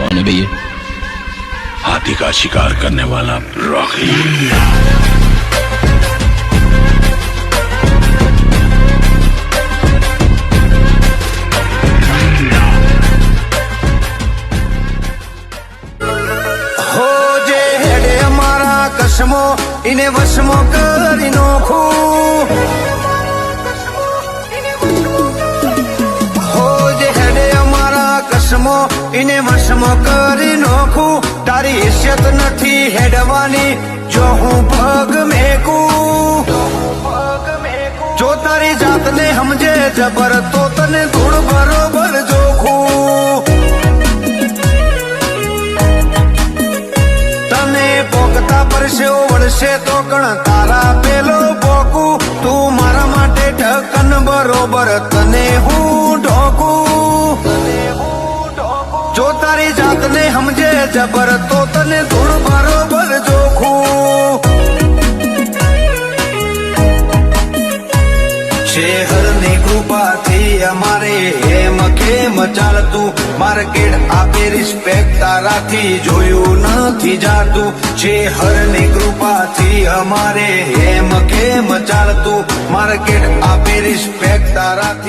कौन है भैया? हाथी का शिकार करने वाला रॉकी। हो जे हेडे अमारा कसमो इने वसमो करी नोखू। हो जे हेडे अमारा कसमो इने वसमो करी नोखू। तारी इज्जत नथी हेडवानी जो हूँ पग मेकू। जो तारी जात ने हमजे जबर तो तने धूड़ बरोबर जोखू। परसे वळसे तो कण तारा पेलो बोकू। तू मारा माटे ढक्कन बरोबर तने हूँ ढोकू। जो तारी जात ने हमजे जबर तो तने धूड़ बरोबर जोखू। શહેરની કૃપાથી અમારે હેમ કેમ ચાલતું। માર્કેટ આપે રિસ્પેક્ટ તારાથી જોયું નથી જાતું। શહેરની કૃપાથી અમારે હેમ કેમ ચાલતું। માર્કેટ આપે રિસ્પેક્ટ તારાથી